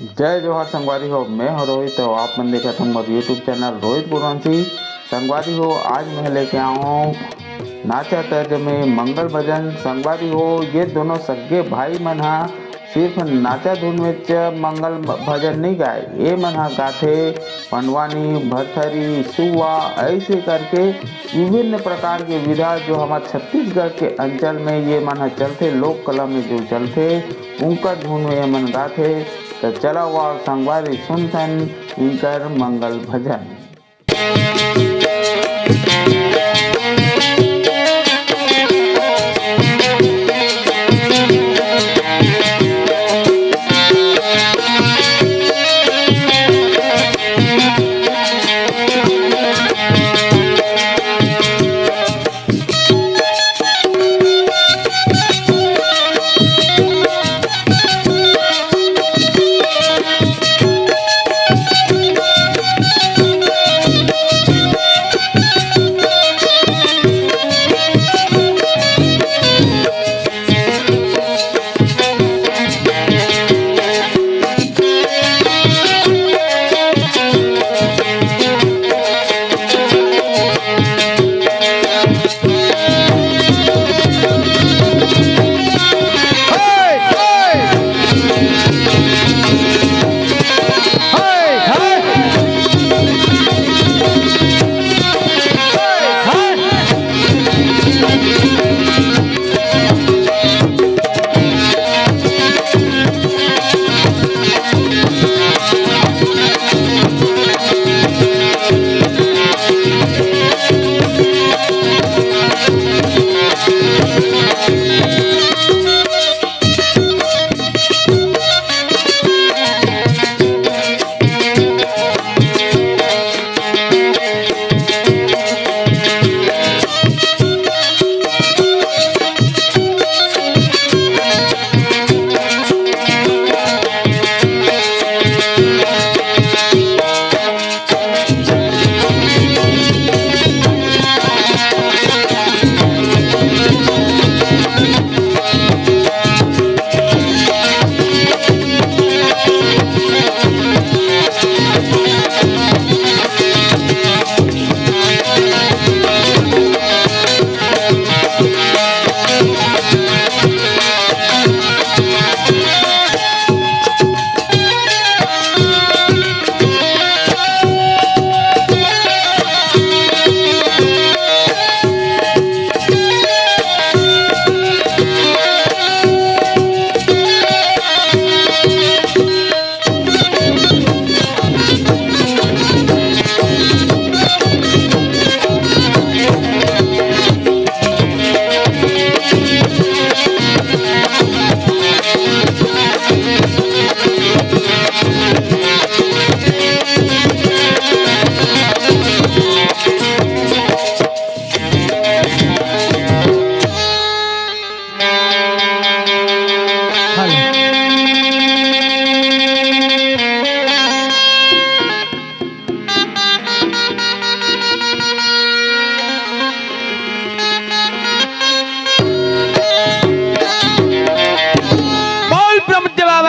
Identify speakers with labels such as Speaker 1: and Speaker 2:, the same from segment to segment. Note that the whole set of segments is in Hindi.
Speaker 1: जय जोहार संगवारी हो। मैं हो रोहित हो। आप मन देखा तुम मेरे यूट्यूब चैनल रोहित गुरवंशी। संगवारी हो, आज मैं लेके आया हूँ नाचा तर्ज में मंगल भजन। संगवारी हो, ये दोनों सगे भाई मन हा सिर्फ नाचा धुन में मंगल भजन नहीं गाए, ये मन हा गाथे पंडवानी, भरथरी, सुवा, ऐसे करके विभिन्न प्रकार के विधा जो हमारे छत्तीसगढ़ के अंचल में ये मन हा चलते, लोक कला में जो चलते उनका धुन में ये मन गाथे। तो चला हुआ संगवारी सुनथन इनकर मंगल भजन।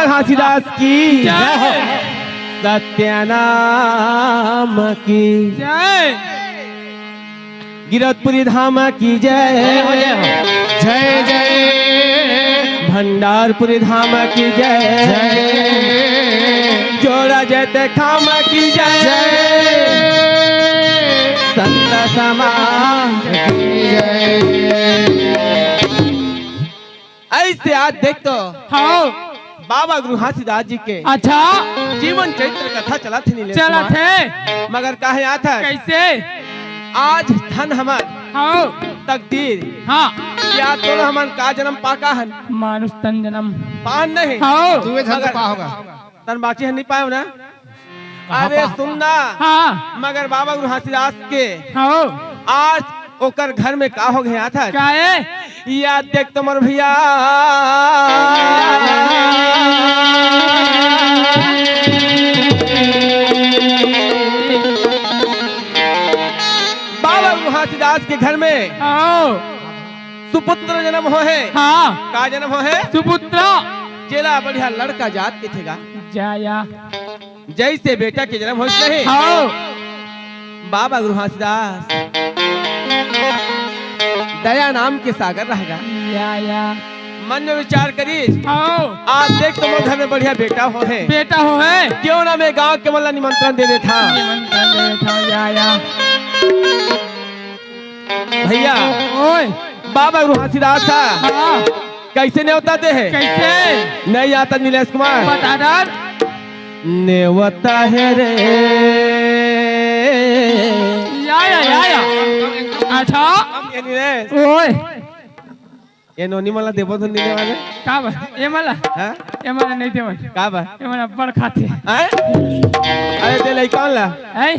Speaker 2: घासीदास की जय, सत्यानाम की जय, गिरतपुरी धाम की जय, जय जय, भंडारपुरी धाम की जय, जोड़ा जयते खाम की जय, संत समाज की जय। ऐसे आज देख तो हाँ बाबा गुरु घासीदास जी के
Speaker 3: अच्छा
Speaker 2: जीवन चरित्र कथा चला थे
Speaker 3: चला थे,
Speaker 2: मगर काहे आता
Speaker 3: कैसे
Speaker 2: आज धन हमार
Speaker 3: हाँ
Speaker 2: तकदीर
Speaker 3: हाँ
Speaker 2: या तो हमार का जन्म पाका हन
Speaker 3: मानुष तन जन्म
Speaker 2: पान नहीं
Speaker 3: हाँ
Speaker 2: तू मगर पा होगा तन बाकी हन नहीं पाए ना। अरे सुनना
Speaker 3: हाँ
Speaker 2: मगर बाबा गुरु घासीदास के
Speaker 3: हाँ
Speaker 2: आज ओकर घर में का हो गया था
Speaker 3: क्या है
Speaker 2: या देख तुमर भैया बाबा गुरु घासीदास के घर में सुपुत्र जन्म हो है।
Speaker 3: हाँ
Speaker 2: का जन्म हो है
Speaker 3: सुपुत्र
Speaker 2: चेला बढ़िया लड़का जात के थेगा
Speaker 3: जाया
Speaker 2: जैसे बेटा के जन्म होश नहीं
Speaker 3: हाँ
Speaker 2: बाबा गुरु घासीदास दया नाम के सागर रहेगा।
Speaker 3: जाया
Speaker 2: मन में विचार करी
Speaker 3: हाँ
Speaker 2: आज देख तुम घर में बढ़िया बेटा हो है
Speaker 3: बेटा हो है
Speaker 2: क्यों ना मैं गांव के मतलब निमंत्रण देने था
Speaker 3: निमंत्रण दे था जाया
Speaker 2: भैया
Speaker 3: ओए
Speaker 2: बाबा गुरु घासीदास था
Speaker 3: हाँ
Speaker 2: कैसे न्योताते हैं
Speaker 3: कैसे
Speaker 2: नहीं आता नीलेश कुमार
Speaker 3: बता डर
Speaker 2: नेवता है रे
Speaker 3: जाया अच्छा
Speaker 2: ये नीलेश
Speaker 3: ओए
Speaker 2: ये नोनी मला देवो तो नीले वाले
Speaker 3: का बा ये मला
Speaker 2: हाँ
Speaker 3: नहीं देवन
Speaker 2: का बा
Speaker 3: ये मला बड़ खाते
Speaker 2: हैं? अरे दे लाई कौन ला
Speaker 3: ऐ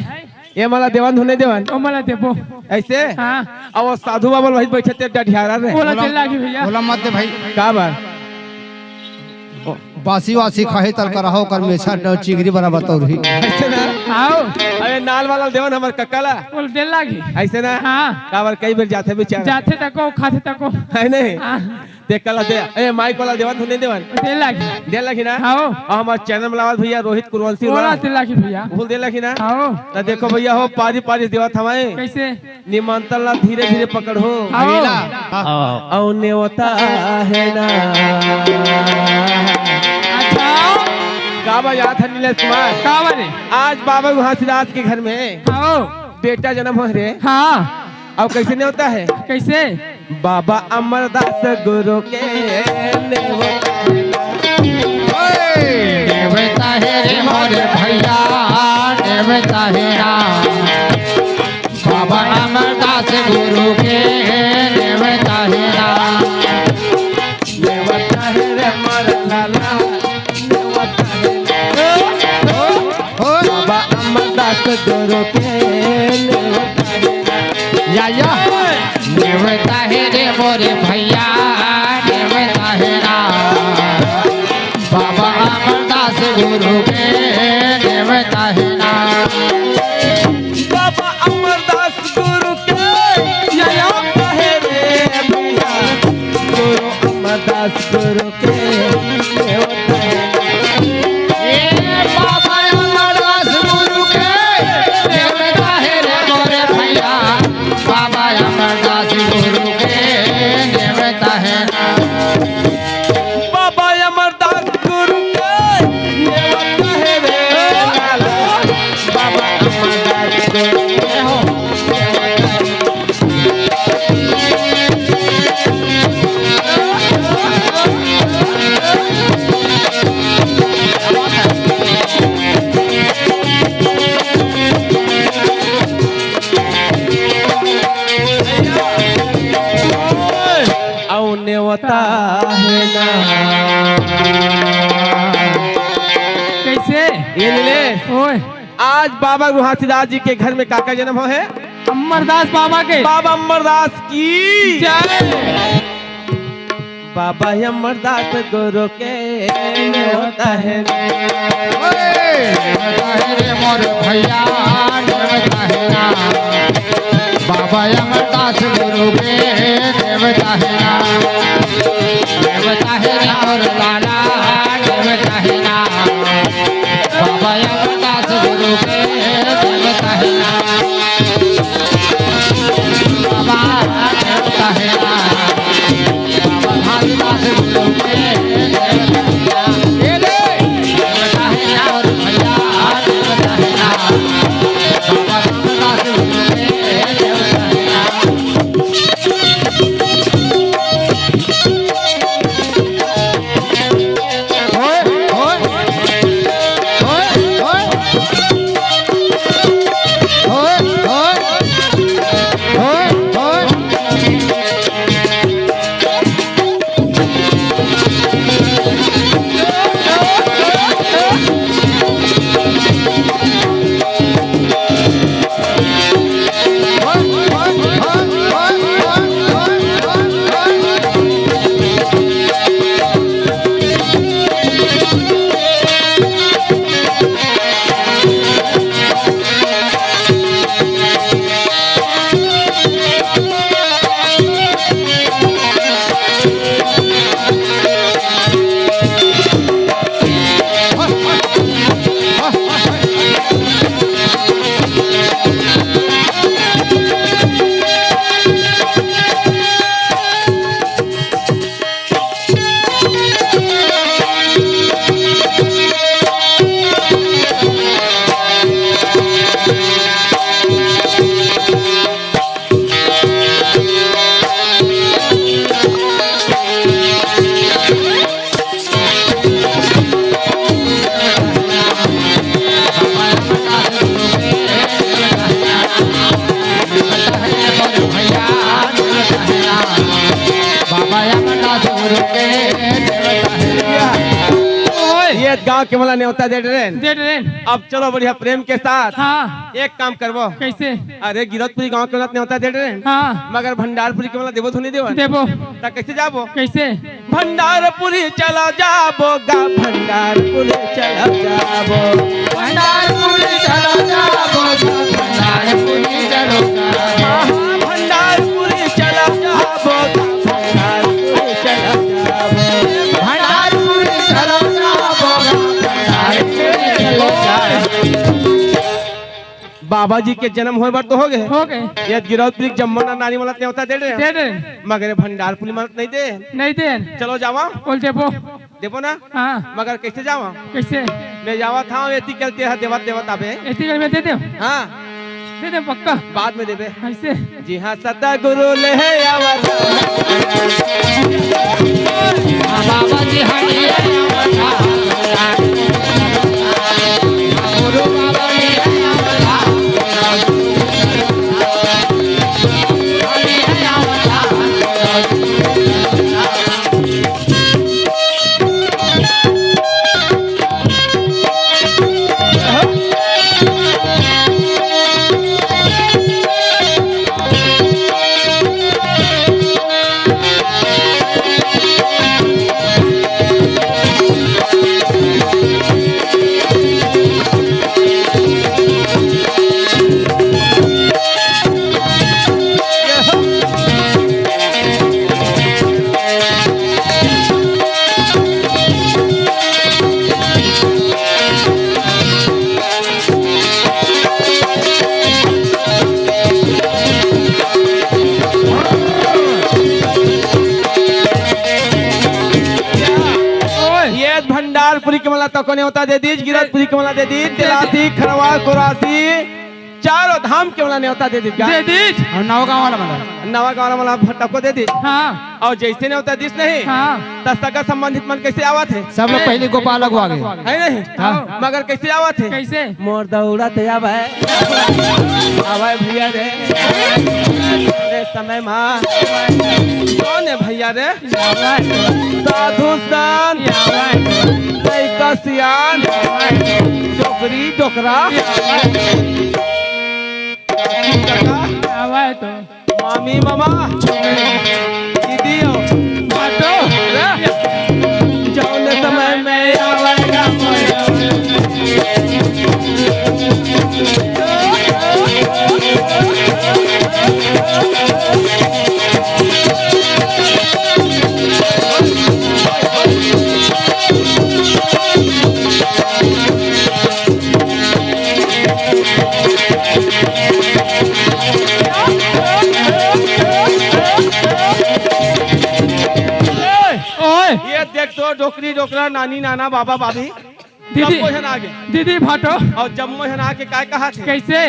Speaker 2: ये मला देवन होने देवन
Speaker 3: ओ मला देबो
Speaker 2: ऐसे
Speaker 3: हाँ
Speaker 2: अब वो साधु बाबा भाई बैठे थे डढियारा रे
Speaker 3: बोला दिल लागी भैया
Speaker 4: बोला मत दे भाई
Speaker 2: का बा
Speaker 4: बासी वासी खाए तल कर रहो कर मेछा चिंगरी बना बतौर ही
Speaker 2: ऐसे ना
Speaker 3: आओ
Speaker 2: अरे नाल वाला देवन हमार कक्काला
Speaker 3: बोल दिल लागी
Speaker 2: ऐसे ना
Speaker 3: हाँ
Speaker 2: का बार कई बार जाते बेचारा
Speaker 3: जाते तको खाते तको
Speaker 2: है नहीं
Speaker 3: हाँ
Speaker 2: देख कला दे ए माइक वाला देवन होने देवन
Speaker 3: दिल लागी
Speaker 2: दे लगी ना
Speaker 3: आओ
Speaker 2: और हमार चैनल में लावत भैया रोहित कुरवंशी
Speaker 3: बोला दिल लागी भैया
Speaker 2: भूल दे लगी ना
Speaker 3: आओ
Speaker 2: तो देखो भैया हो पारी पारी देवत हमारे
Speaker 3: कैसे
Speaker 2: निमंत्रण ला धीरे धीरे पकड़ हो
Speaker 3: आओ
Speaker 2: और नेवता है ना
Speaker 3: अच्छा
Speaker 2: बाबा याद है नीलेश कुमार
Speaker 3: का बने
Speaker 2: आज बाबा घासीदास के घर में
Speaker 3: आओ
Speaker 2: बेटा जन्म हो रे
Speaker 3: हाँ
Speaker 2: अब कैसे नहीं होता है
Speaker 3: कैसे
Speaker 2: बाबा अमरदास गुरु के
Speaker 4: देवता है रे मोरे भैया देवता है राम बाबा अमरदास गुरु के देवता है राम
Speaker 2: नेवता है रे हमारा लाला नेवता है बाबा अमरदास गुरु के नेवता है
Speaker 4: या देवता है रे मोरे भैया देवता है राम बाबा अमरदास गुरु के देवता है राम
Speaker 2: बाबा अमरदास गुरु के नेवता है रे भैया गुरु अमरदास गुरु के नेवता है
Speaker 4: बाबा अमरदास गुरु के देवता है रे मोरे भैया बाबा अमरदास गुरु के देवता है
Speaker 2: बाबा अमरदास गुरु के नेवता है रे लाला बाबा अमरदास गुरु के हो औ नेवता है ना
Speaker 3: कैसे
Speaker 2: ये नीले
Speaker 3: ओए
Speaker 2: आज बाबा घासीदास जी के घर में काका जन्म हो है
Speaker 3: अमरदास बाबा के
Speaker 2: बाबा अमरदास की
Speaker 3: जय
Speaker 2: बाबा अमरदास गुरु के नेवता है
Speaker 4: देवता है रे मोरे भैया देवता है राम बाबा अमरदास गुरु के देवता है राम देवता है रे मोरे लाला देवता है राम बाबा अमरदास गुरु के देवता है राम बाबा देवता है राम बाबा घासीदास गुरु के देवता है राम देवता है रे मोरे भैया देवता है राम बाबा अमरदास गुरु के देवता है राम
Speaker 2: गांव के मला न्योता दे रहे
Speaker 3: दे रहे
Speaker 2: अब चलो बढ़िया प्रेम के साथ
Speaker 3: हाँ
Speaker 2: एक काम करबो
Speaker 3: कैसे
Speaker 2: अरे गिरतपुरी गांव के मला न्योता दे रहे
Speaker 3: हाँ
Speaker 2: मगर भंडारपुरी के मला देवो धुनी देव
Speaker 3: देबो
Speaker 2: ता कैसे जाबो
Speaker 3: कैसे
Speaker 2: भंडारपुरी चला जाबो गा भंडारपुरी चला जाबो
Speaker 4: भंडारपुरी चलो जाबो भंडारपुरी चलो जाबो
Speaker 2: भंडारपुरी चला जाबो भंडारपुरी चला जाबो
Speaker 4: भंडारपुरी चलो जाबो भंडारपुरी चलो जाबो
Speaker 2: बाबा जी के जन्म होए बार तो हो गए ये गिरौदपुरी जम्मना नानी मला न्योता दे
Speaker 3: दे
Speaker 2: रहे
Speaker 3: रहे
Speaker 2: मगर ये भंडारपुरी मला नहीं दे
Speaker 3: नहीं दे
Speaker 2: चलो जावा
Speaker 3: बोल देबो
Speaker 2: देखो ना
Speaker 3: हाँ
Speaker 2: मगर कैसे जावा
Speaker 3: कैसे
Speaker 2: मैं जावा था एती करते है देवत देवत आबे
Speaker 3: ऐसी कर में दे दो
Speaker 2: हाँ
Speaker 3: दे दे पक्का
Speaker 2: बाद में देबे
Speaker 3: कैसे
Speaker 2: जी हाँ सदा गुरु ले है आवर
Speaker 4: बाबा जी हरि गुरु बाबा जी
Speaker 2: ये भंडारपुरी के मला तको न्योता दे दीज गिरौदपुरी के मला दे दी तिलासी खरवा कुरासी चारों धाम के मला न्योता दे दी
Speaker 3: दे दीज
Speaker 4: और नव गाँव वाला बना
Speaker 2: नवा गाँव मला तको दे दी
Speaker 3: हाँ
Speaker 2: और जैसे न्योता दिस नहीं
Speaker 3: हाँ
Speaker 2: तस्तका संबंधित मन कैसे आवत है
Speaker 4: सब लोग पहले गोपाल लगो आगे
Speaker 2: है नहीं
Speaker 3: हाँ।
Speaker 2: मगर कैसे आवत है
Speaker 3: कैसे
Speaker 2: मोर दौड़ा ते आवे आवे भैया रे रे समय माँ कौन है भैया रे साधु संत का सियान डोकरी डोकरा
Speaker 3: आवा तो
Speaker 2: मामी मामा दीदी
Speaker 3: बाटो
Speaker 2: जौन समय में आवेगा
Speaker 3: ओए
Speaker 2: ये देख तो डोकरी डोकरा नानी नाना बाबा बाबी
Speaker 3: दीदी
Speaker 2: सबको है आगे
Speaker 3: दीदी भाटो
Speaker 2: और जम्मू है आके काय कहा थे
Speaker 3: कैसे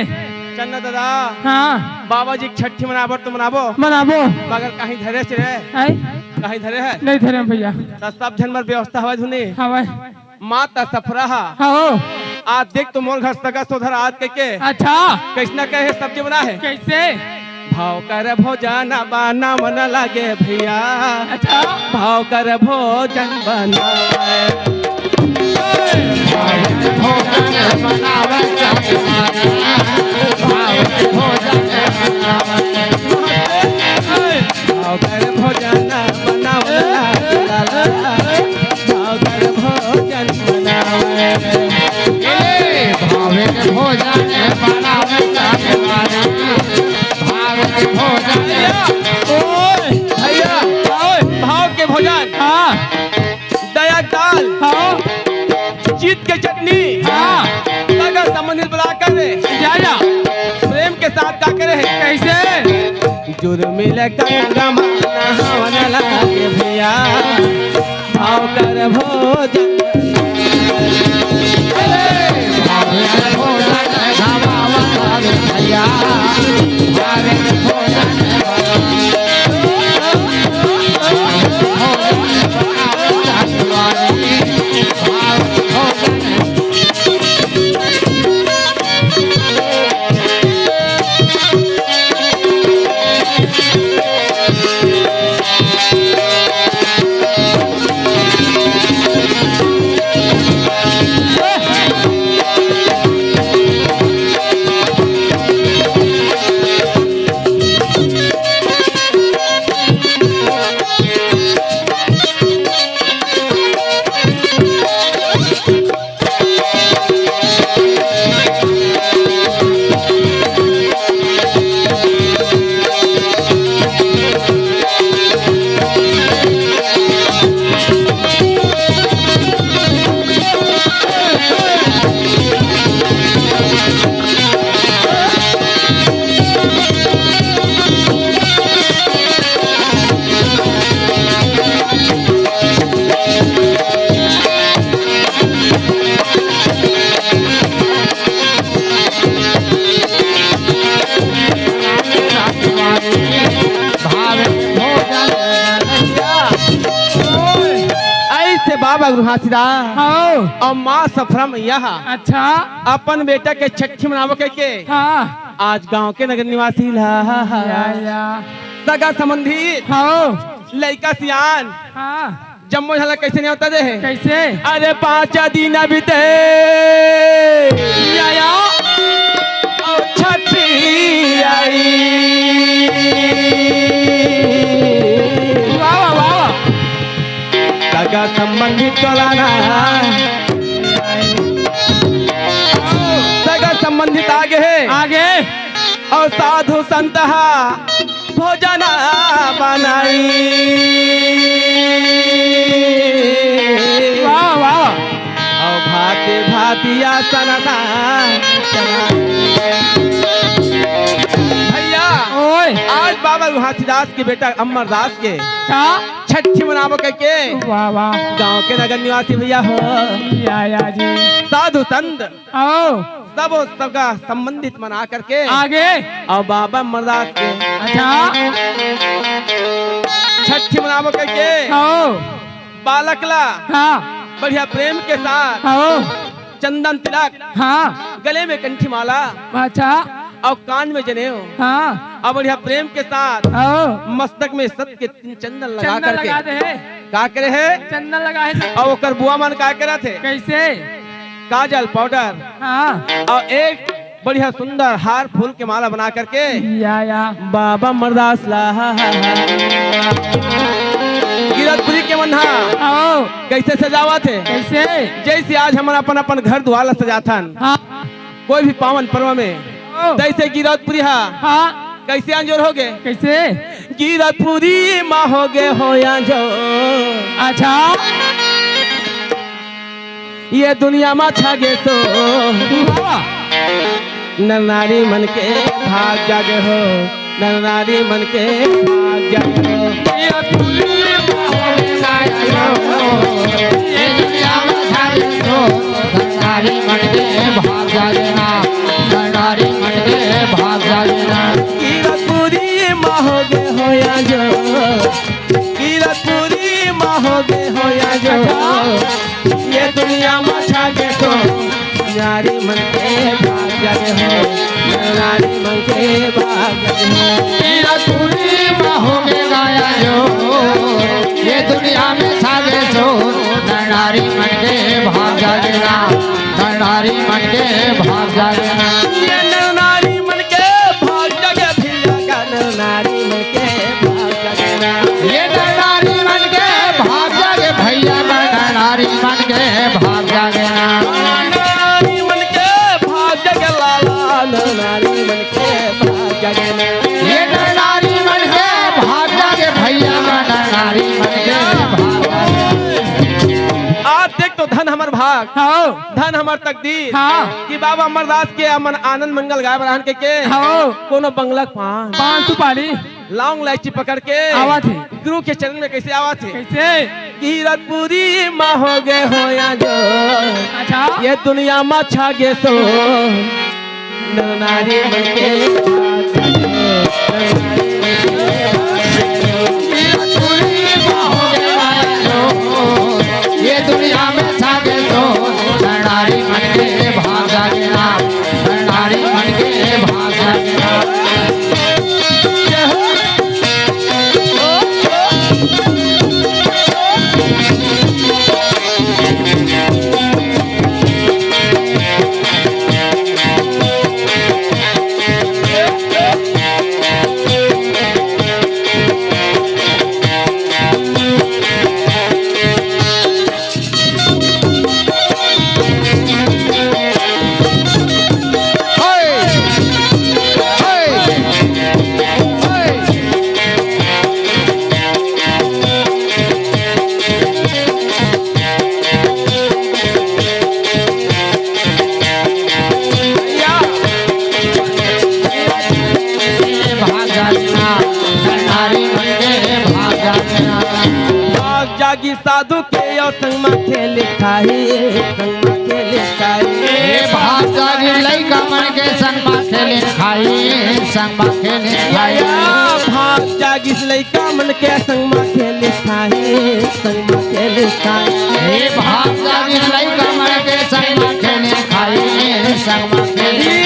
Speaker 2: चन्ना दादा
Speaker 3: हाँ
Speaker 2: बाबा जी छठी मनाबर तो मनाबो
Speaker 3: मनाबो
Speaker 2: मगर कहीं धरे से रहे
Speaker 3: आई
Speaker 2: कहीं धरे है
Speaker 3: नहीं धरे भैया
Speaker 2: तो सब झन मर व्यवस्था हवा धुनी
Speaker 3: हाँ भाई
Speaker 2: माता सफराहा
Speaker 3: हाँ
Speaker 2: आज देख तो मोर घर सगा सोधर आज के
Speaker 3: अच्छा
Speaker 2: कैसना कहे सब्जी बना है
Speaker 3: कैसे
Speaker 2: भाव कर भोजन बना मन लगे भैया
Speaker 3: अच्छा
Speaker 2: भाव कर भोजन बना
Speaker 4: भोजन बनावे
Speaker 2: भाव कर भोजन बनावे भाव कर भोजन बनावे
Speaker 4: भावे के भोजन बनावे भावे भोजन
Speaker 3: ओए
Speaker 2: भैया भाव के भोजन
Speaker 3: हाँ
Speaker 2: दया दाल
Speaker 3: हाँ
Speaker 2: जीत के चटनी
Speaker 3: हाँ
Speaker 2: अगर संबंधित बुला कर
Speaker 3: जा जा
Speaker 2: प्रेम के साथ का करे
Speaker 3: कैसे
Speaker 2: जुर्मिल गंगा नहावन लगे भैया भाव कर भोजन
Speaker 4: भावे भोजन भावे भैया भावे भोजन
Speaker 2: बाबा घासीदास
Speaker 3: हाँ
Speaker 2: और माँ सफरम यह
Speaker 3: अच्छा
Speaker 2: अपन बेटा के छठी मनावो के
Speaker 3: हाँ
Speaker 2: आज गांव के नगर निवासी
Speaker 3: या
Speaker 2: सगा संबंधी
Speaker 3: हाँ
Speaker 2: लड़का सियान
Speaker 3: हाँ
Speaker 2: जम्मू झलक कैसे नहीं होता दे
Speaker 3: कैसे
Speaker 2: अरे 5 दिन बीते
Speaker 3: या
Speaker 2: और छठी आई
Speaker 3: वाह वाह वाह
Speaker 2: सगा संबंधी टोलाना सगा संबंधित आगे है
Speaker 3: आगे
Speaker 2: और साधु संत भोजन बनाई
Speaker 3: वाह वाह
Speaker 2: और भांति भांति आसन भैया
Speaker 3: ओए
Speaker 2: आज बाबा घासीदास के बेटा अमरदास के
Speaker 3: का
Speaker 2: छठी मनावो के
Speaker 3: वाह वाह
Speaker 2: गांव के नगर निवासी भैया हो
Speaker 3: या जी
Speaker 2: साधु संत
Speaker 3: आओ
Speaker 2: सबका संबंधित मना करके
Speaker 3: आगे
Speaker 2: और बाबा अमरदास के
Speaker 3: अच्छा
Speaker 2: छठी मनावो के
Speaker 3: आओ
Speaker 2: बालकला
Speaker 3: हाँ
Speaker 2: बढ़िया प्रेम के साथ
Speaker 3: आओ
Speaker 2: चंदन तिलक
Speaker 3: हाँ
Speaker 2: गले में कंठी माला
Speaker 3: अच्छा
Speaker 2: और कान में जनेऊ
Speaker 3: हाँ
Speaker 2: और बढ़िया प्रेम के साथ
Speaker 3: आओ
Speaker 2: मस्तक में सत के 3 चंदन लगा
Speaker 3: चंदन
Speaker 2: करके
Speaker 3: लगा दे है
Speaker 2: का करे है
Speaker 3: चंदन लगा है
Speaker 2: और ओकर बुआ मन का करे थे
Speaker 3: कैसे
Speaker 2: काजल पाउडर
Speaker 3: हाँ
Speaker 2: और एक बढ़िया सुंदर हार फूल के माला बना करके
Speaker 3: या
Speaker 2: बाबा अमरदास ला गिरतपुरी के मन्हा
Speaker 3: आओ
Speaker 2: कैसे सजावा थे
Speaker 3: कैसे
Speaker 2: जैसे आज हम अपन अपन घर द्वार सजाथन
Speaker 3: हाँ
Speaker 2: कोई भी पावन पर्व में
Speaker 3: आओ
Speaker 2: तैसे गिरतपुरी
Speaker 3: हाँ
Speaker 2: कैसे अंजोर हो गए
Speaker 3: कैसे
Speaker 2: गिरतपुरी माँ हो गए हो जो
Speaker 3: अच्छा
Speaker 2: ये दुनिया में छागे तो
Speaker 3: वाह
Speaker 2: नर नारी मन के भाग जागे हो नर नारी मन के भाग जागे हो
Speaker 4: ये दुनिया में छाए तो धनारी मन के भाग जाना धनारी मन के भाग जाना
Speaker 2: गिरतपुरी माँ हो गए हो जो गिरतपुरी माँ हो गए हो जो ये दुनिया में छागे तो नारी मन के भाग जागे हो नारी मन के भाग जागे हो
Speaker 4: गिरतपुरी बाहों में गाया जो ये दुनिया में छागे सो धनारी मन के भाग जाना धनारी मन के भाग जाना
Speaker 2: ये नारी मन के भाग जागे भैया का नारी मन के भाग जागे ना
Speaker 4: ये धनारी मन के भाग जागे भैया का धनारी मन के भाग जाना
Speaker 2: नारी मन के भाग जागे लाला नारी मन के भाग जागे ना
Speaker 4: ये धनारी मन के भाग जागे भैया का धनारी मन के भाग जागे
Speaker 2: आज देख तो धन हमर भाग
Speaker 3: आओ
Speaker 2: धन हमर तकदीर
Speaker 3: हाँ
Speaker 2: कि बाबा अमरदास के अमन आनंद मंगल गाय बरान के
Speaker 3: आओ
Speaker 2: कोनो बंगला पान
Speaker 3: पान सुपारी
Speaker 2: लौंग इलायची पकड़ के
Speaker 3: आवा थे
Speaker 2: गुरु के चरण में कैसे आवा थे
Speaker 3: कैसे
Speaker 2: गिरतपुरी माँ हो गए हो जो
Speaker 3: अच्छा
Speaker 2: ये दुनिया में छागे सो नर नारी मन के
Speaker 4: गिरतपुरी बाहों में गाया जो ये दुनिया में छागे तो धनारी मन के भाग जाना धनारी मन के भाग जाना भाग जाना धनारी मन के भाग जाना
Speaker 2: भाग जागी साधु के और संग में खेल खाई संग में खेल खाई
Speaker 4: भाग जागी लइका मन के संग में खेले खाई संग में खेले खाई
Speaker 2: भाग भाग जागिस लइका मन के संग मा खेले खाए संग मा खेले खाए
Speaker 4: हे भाग जागी लइका मन के संग मा खेले खाए संग मा खेले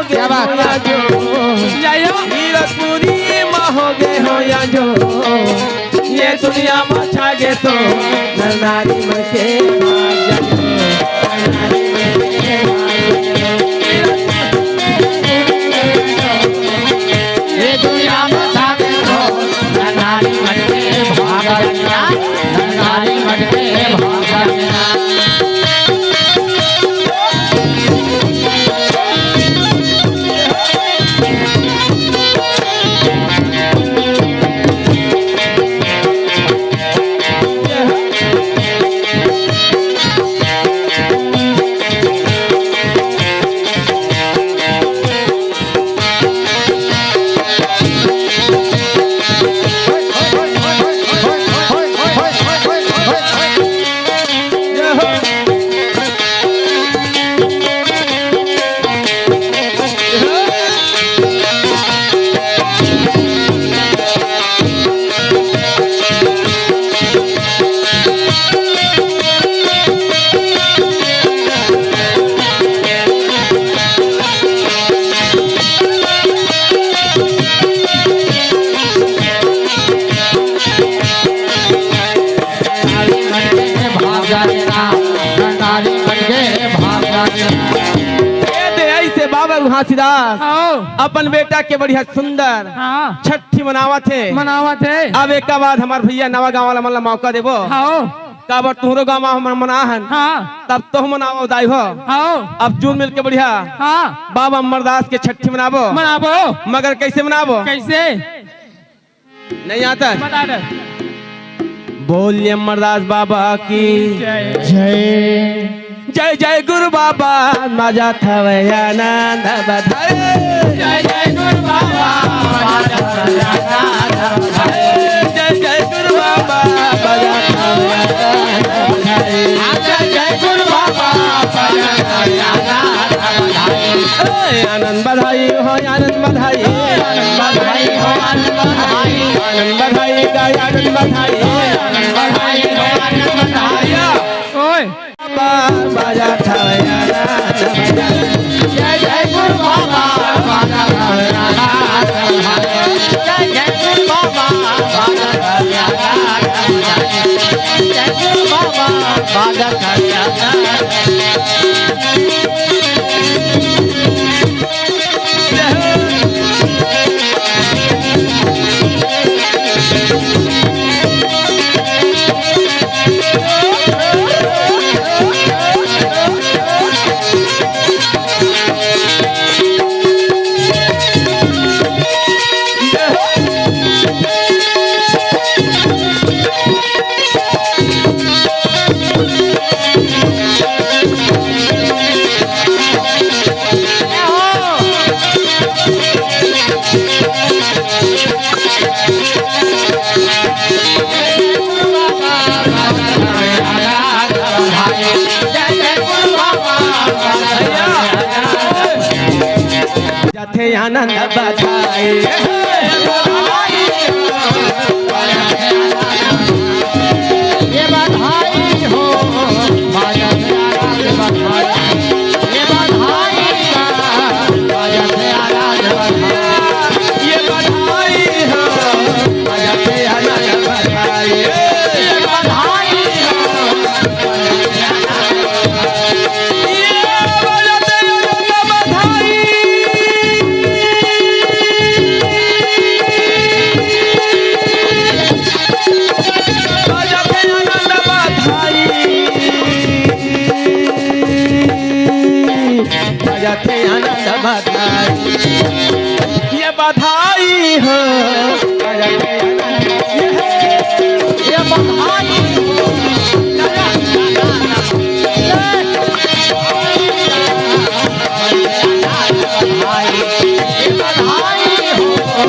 Speaker 2: क्या बात हो गए हो या जो ये दुनिया में छा गए तो नारी मन के भाग जाए नारी मन के
Speaker 4: ये दुनिया में छा गए तो नारी मन के भाग नारी मन के भाग
Speaker 2: घासीदास अपन बेटा के बढ़िया सुंदर छठी मनावा थे अब एक बाद हमार भैया नवा गाँव वाला मतलब मौका देबो काबर तुहरो गाँव में मनाहन तब तो मनावो दाई हो अब जून मिल के बढ़िया बाबा अमरदास के छठी मनाबो मगर कैसे मनाबो
Speaker 3: कैसे
Speaker 2: नहीं आता
Speaker 3: बता दे
Speaker 2: बोलिए अमरदास बाबा की
Speaker 3: जय
Speaker 2: जय जय गुरु बाबा मजा था आनंद बधाई
Speaker 3: जय जय गुरु बाबा
Speaker 2: जय जय गुरु बाबा मजा था
Speaker 3: जय जय गुरु बाबा
Speaker 2: आनंद बधाई हो आनंद बधाई
Speaker 3: आनंद बधाई हो आनंद बधाई
Speaker 2: आनंद बधाई का आनंद बधाई
Speaker 3: आनंद बधाई हो आनंद बधाई ओए
Speaker 2: बाजा था
Speaker 3: जय जय गुरु बाबा बाजा जय जय गुरु बाबा बाजा जय गुरु बाबा बाजा
Speaker 2: थे आनंद बधाई
Speaker 4: ये बधाई हो बाजा से आराध बधाई ये बधाई बाजा से आराध बधाई
Speaker 2: ये बधाई हो बाजा से आनंद बधाई
Speaker 4: ये बधाई हो
Speaker 2: आनंद बधाई ये बधाई हो
Speaker 4: ये बधाई हो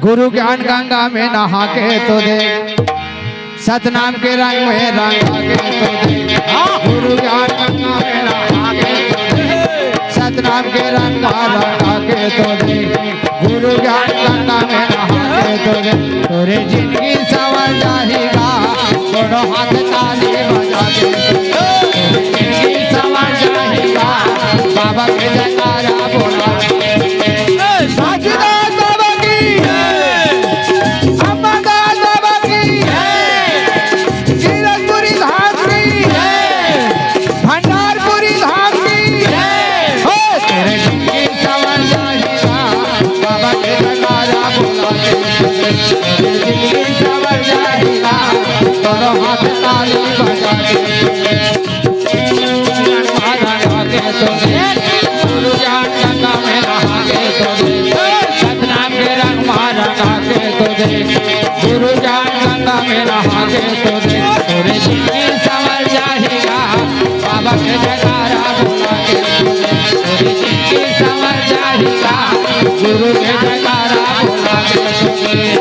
Speaker 4: गुरु ज्ञान गंगा में नहा के तो दे, सतनाम के रंग में रंगा के तो दे। गुरु ज्ञान गंगा में नहा के तो दे, सतनाम के रंगा रंगा के तो दे। गुरु ज्ञान गंगा में नहा के तो दे, तोरे जिंदगी संवर जाएगा, दोनों हाथ ताली बजा के तो दे। तोरे जिंदगी संवर जाएगा, बाबा के जयकारा बोला। हाथ ताली बजा गुरु ज्ञान गंगा में नहा के तो दे, सतनाम के रंग रंगा के तो दे। गुरु ज्ञान गंगा में नहा के तो दे, तोरे जिंदगी संवर जाएगा, बाबा के जयकारा बोला के तो दे। तोरे जिंदगी संवर जाएगा, गुरु के जयकारा बोला के तो दे।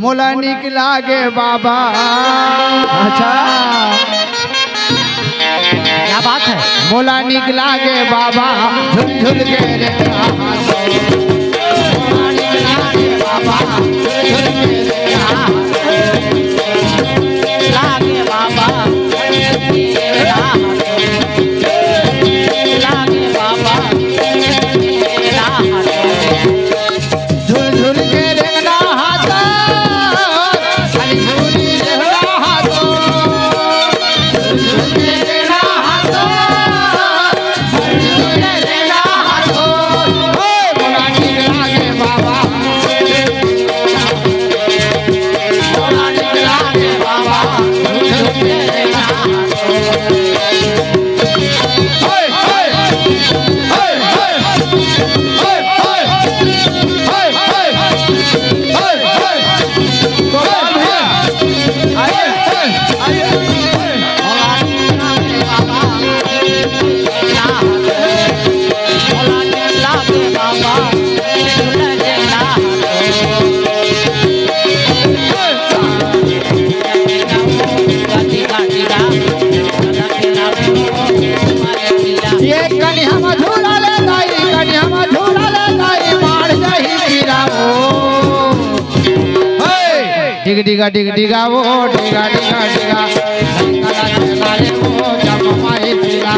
Speaker 4: मोला निकला गे बाबा।
Speaker 2: अच्छा
Speaker 3: क्या बात है?
Speaker 4: मोला निकला गे बाबा, झुल झुल के रे मोला निकला गे बाबा, झुल झुल के रे
Speaker 3: लागे बाबा, लागे बाबा,
Speaker 4: झुल झुल के रे नहाता, खाली झूली रे ये कन्या में झूला ले दाई, कन्या में झूला ले दाई, मार जाही गिरावो। डिग डिगा डिग डिगा वो डिगा डिगा डिगा काला चला रे वो जब माए पिला।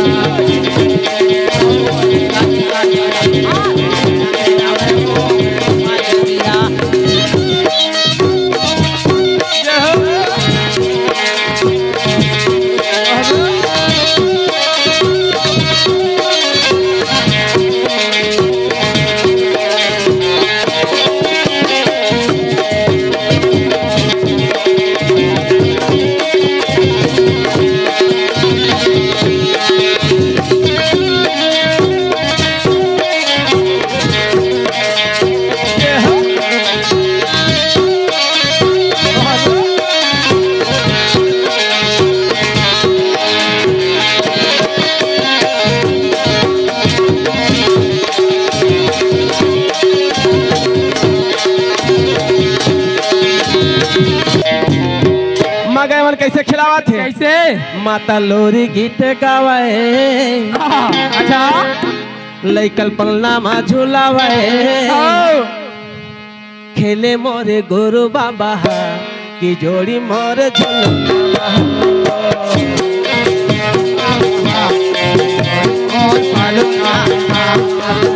Speaker 2: मगर मन कैसे खिलावा थे? कैसे? माता लोरी गीत गावे, अच्छा लैकल पलना मा झूलावे, खेले मोरे गुरु बाबा की जोड़ी मोरे झूला।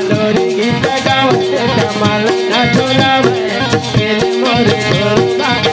Speaker 2: लोरी गीत गावे कमाल ना झूलावे, खेले मोरे गुरु बाबा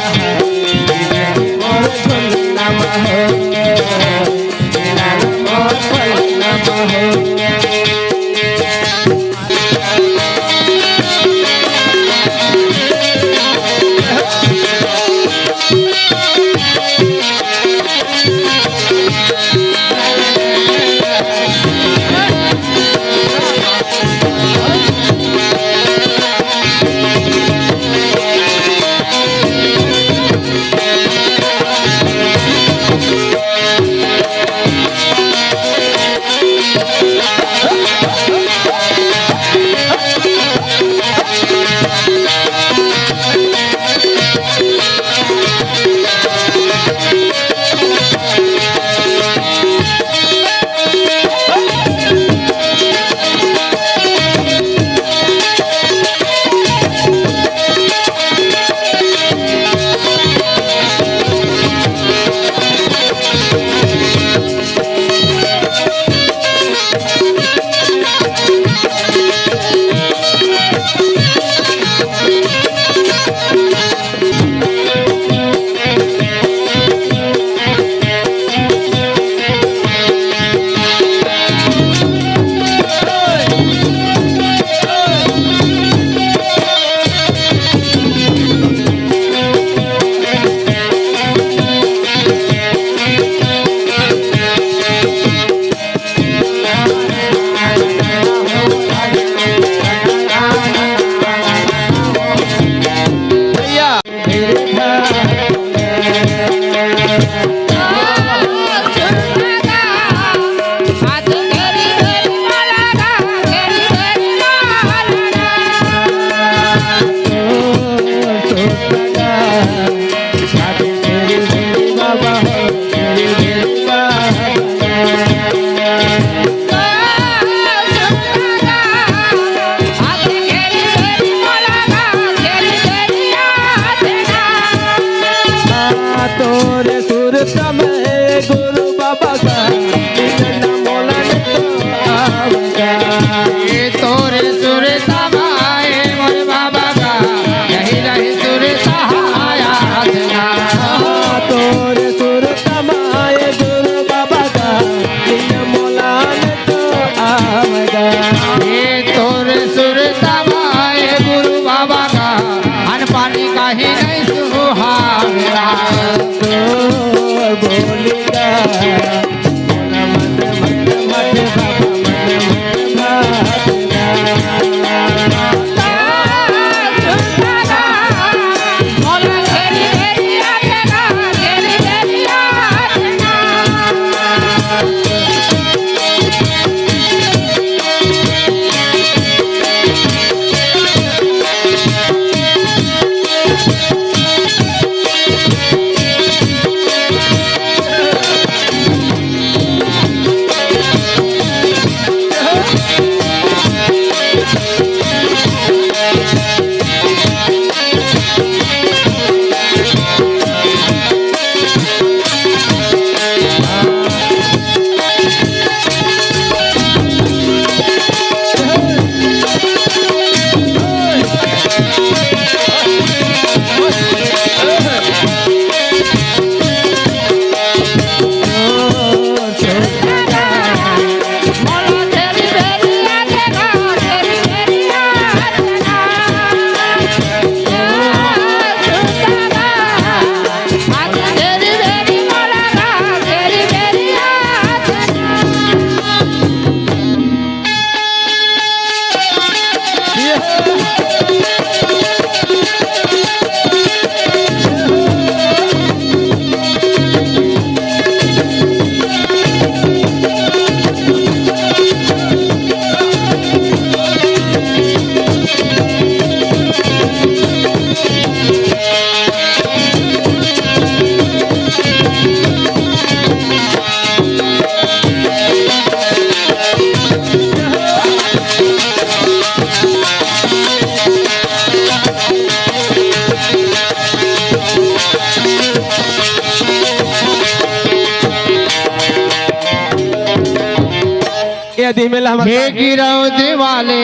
Speaker 2: दी मेला
Speaker 4: हे
Speaker 2: हमारे
Speaker 4: गिरौदी वाले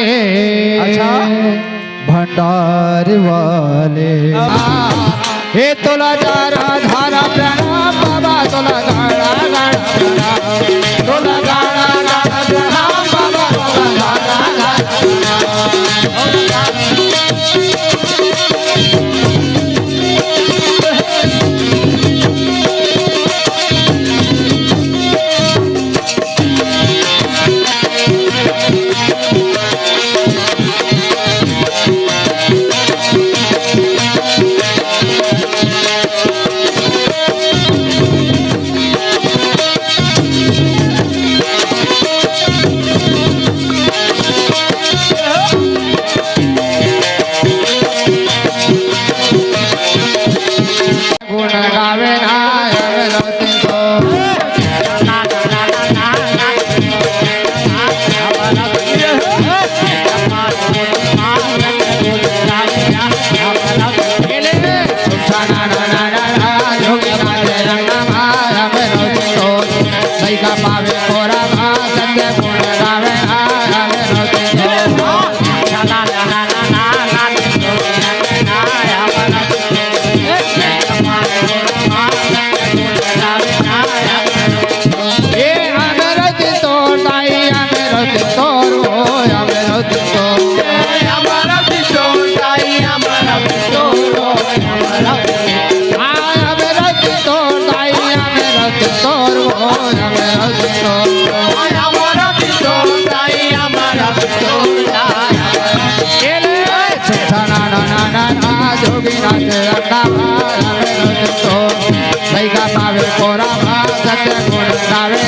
Speaker 2: अच्छा
Speaker 4: भंडार वाले हे तोला धारा धारा प्रणाम बाबा तोला धारा धारा प्रणाम तोला धारा धारा प्रणाम बाबा तोला धारा गुण गावे ना अवरति को पावे कोरा सत्य गुण गावे पावे कोरा सत्य गुण गावे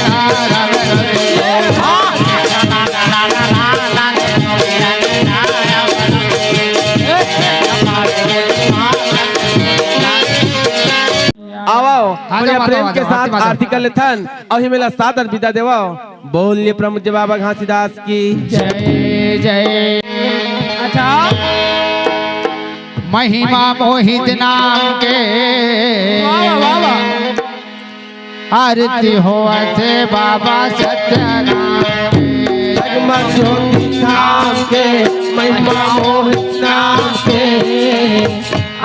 Speaker 2: आओ बढ़िया प्रेम के साथ
Speaker 4: आरती
Speaker 2: आरती कर लेथन और ही मेला साथ विदा देवा बोलिए प्रमुख बाबा घासीदास की
Speaker 4: जय जय
Speaker 3: अच्छा
Speaker 4: महिमा मोहित नाम के
Speaker 3: वाह वाह वाह
Speaker 4: आरती हो थे बाबा सत्यनाम
Speaker 2: जगमग ज्योति नाम के महिमा मोहित नाम के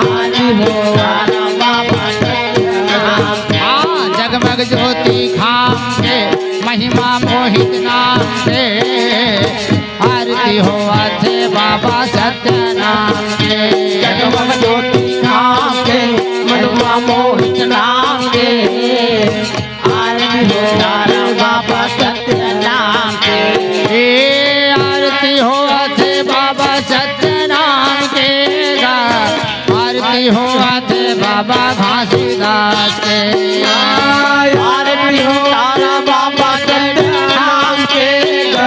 Speaker 2: आरती हो बाबा सत्यनाम
Speaker 4: जगमग ज्योति खाम के महिमा मोहित नाम से आरती हो थे बाबा सत्यनाम के
Speaker 2: जगमग ज्योति नाम के महिमा मोहित नाम के आरती हो बाबा सत्यनाम के
Speaker 4: आरती हो थे बाबा सत्यनाम के आरती हो थे बाबा घासीदास के
Speaker 2: आरती हो तारा बाबा सत्यनाम के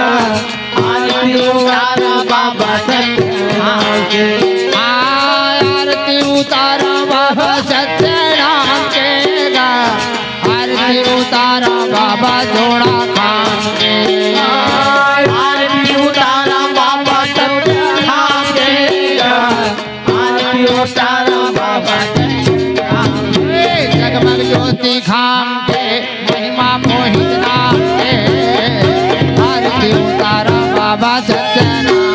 Speaker 2: आरती हो तारा बाबा सत्यनाम के
Speaker 4: आरती उतारा बाबा सत्यनाम के आरती उतारा बाबा जोड़ा खान के
Speaker 2: आरती उतारा बाबा सत्यनाम के आरती उतारा बाबा सत्यनाम के
Speaker 4: जगमग ज्योति खाम के महिमा मोहित नाम के आरती उतारा बाबा सत्यनाम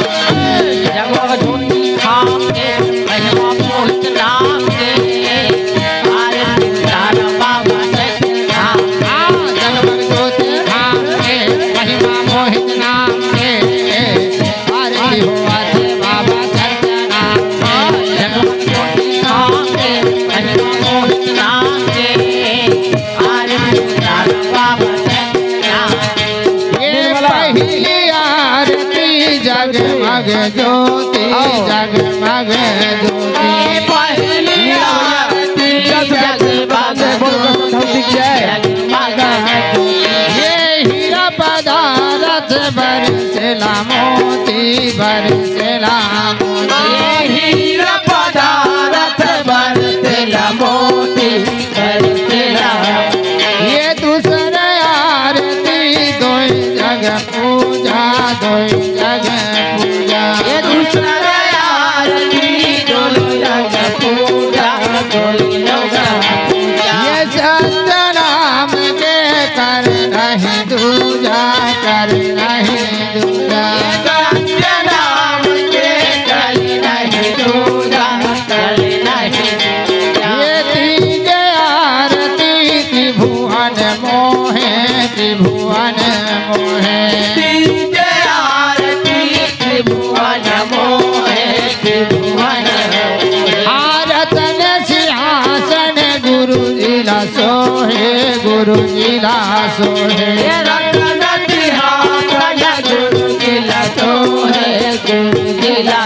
Speaker 2: जगमग ज्योति नाम के महिमा मोहित नाम के आरती उतारा बाबा सत्यनाम
Speaker 4: जगमग ज्योति खाम के महिमा मोहित नाम के आरती हुआ थे बाबा सत्यनाम
Speaker 2: जगमग ज्योति नाम के महिमा मोहित नाम के आरती उतारा बाबा सत्यनाम
Speaker 4: ये पहली आरती जगमग ज्योति जगमग ज्योति
Speaker 2: पहली आरती जगमग ज्योति
Speaker 4: ये हीरा पदारथ बरसेला मोती बरसेला मोती
Speaker 2: हीरा पदारथ बरसेला मोती बरसेला
Speaker 4: ये दूसरे आरती दो जग पूजा दो जग पूजा
Speaker 2: ये दूसरा आरती डोलो जग पूजा डोलो जग पूजा
Speaker 4: ये सत्यनाम के कर नहीं दूजा कर नहीं त्रिभुवन मोहे त्रिभुवन मोहे
Speaker 3: त्रिभुवन मोहे त्रिभुवन
Speaker 4: आरतन सिंहासन गुरु जिला सोहे गुरु जिला सोहे
Speaker 3: रतन सिंहासन गुरु जिला सोहे गुरु जिला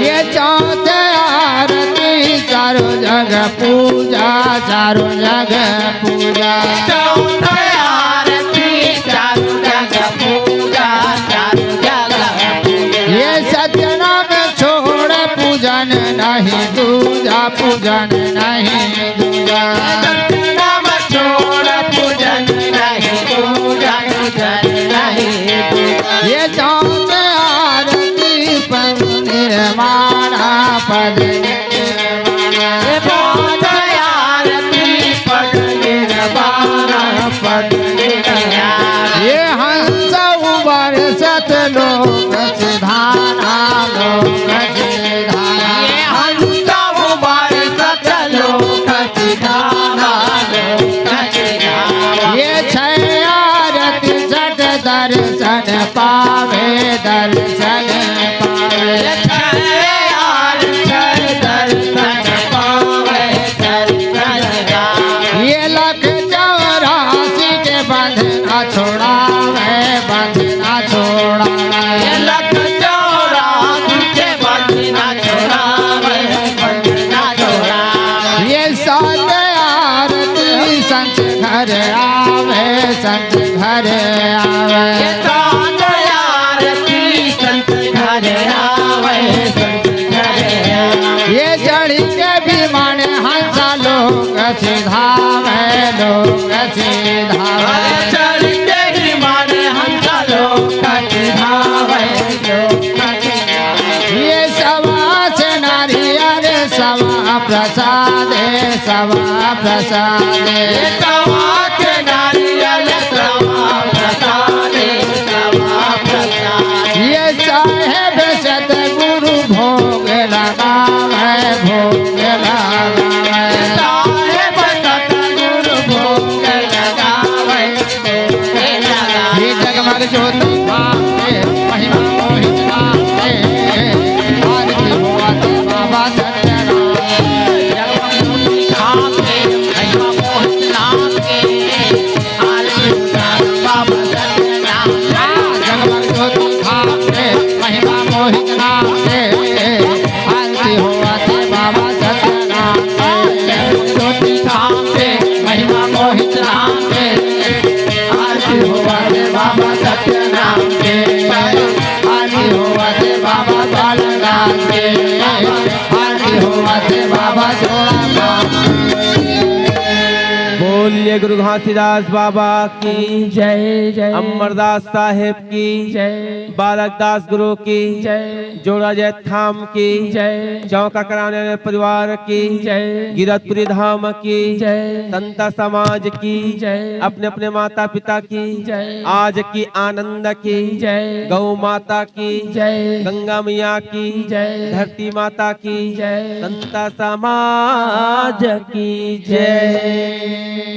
Speaker 4: ये चौथ आरती चारों जगह पूजा चारों जगह पूजा
Speaker 3: चौथ आरती चारों जगह पूजा चारों जगह
Speaker 4: ये सत्य नाम छोड़ पूजन नहीं दूजा पूजन नहीं दूजा
Speaker 3: नाम छोड़ पूजन नहीं पूजा पूजन नहीं
Speaker 4: ये चौथ आरती पद निर्माणा पद
Speaker 3: आरती पद निर्वाणा पद
Speaker 4: ये हंस उबर सत लोक सिधाना लोक सिधाना
Speaker 3: हंस उबार सत लोक सिधाना लोक सिधाना
Speaker 4: ये छह आरती सत दर्शन पावे दर्शन पावे ये लख चौरासी के बंधना छोड़ावे बंधना छोड़ावे
Speaker 3: लख चौरासी के बंधना छोड़ावे बंधना छोड़ावे
Speaker 4: ये सात आरती संत घर आवे संत घर आवे
Speaker 3: सात आरती संत घर आवे संत घर आवे
Speaker 4: ये चढ़ी के विमान हंसा लोग सिधावे लोग सिधावे
Speaker 3: चढ़ के ही माने हंस लोक सिधावे लोक सिधावे
Speaker 4: ये सवा से नारियल सवा प्रसादे सवा प्रसादे
Speaker 3: सवा के नारियल सवा प्रसादे सवा प्रसादे
Speaker 4: ये साहेब सतगुरु भोग लगावे भोग लगावे
Speaker 3: साहेब सतगुरु भोग लगावे भोग लगावे
Speaker 4: ये जगमग ज्योति भावे महिमा मोहित भावे आरती हुआ ते बाबा सत्यनारायण
Speaker 3: खाके महिमा मोहित नाम के आरती बाबा सत्यनारायण
Speaker 4: जगमग ज्योति भावे महिमा मोहित नामे आरती हुआ ते बाबा सत्यनारायण
Speaker 3: ज्योति धाम से महिमा मोहित नाम के आरती हुआ रे बाबा सत्यनाम के
Speaker 4: आरती हुआ ते बाबा बालनाथ के आरती हुआ ते बाबा जोड़ा
Speaker 2: बोलिए गुरु घासीदास बाबा की
Speaker 5: जय जय
Speaker 2: अमरदास साहेब की
Speaker 5: जय
Speaker 2: बालकदास गुरु की
Speaker 5: जय
Speaker 2: जोड़ा जय थाम की
Speaker 5: जय
Speaker 2: चौका कराने वाले परिवार की
Speaker 5: जय
Speaker 2: गिरतपुरी धाम की
Speaker 5: जय
Speaker 2: संता समाज की
Speaker 5: जय
Speaker 2: अपने अपने माता पिता की
Speaker 5: जय
Speaker 2: आज की आनंद की
Speaker 5: जय
Speaker 2: गौ माता की
Speaker 5: जय
Speaker 2: गंगा मैया की
Speaker 5: जय
Speaker 2: धरती माता की
Speaker 5: जय
Speaker 2: संता समाज की जय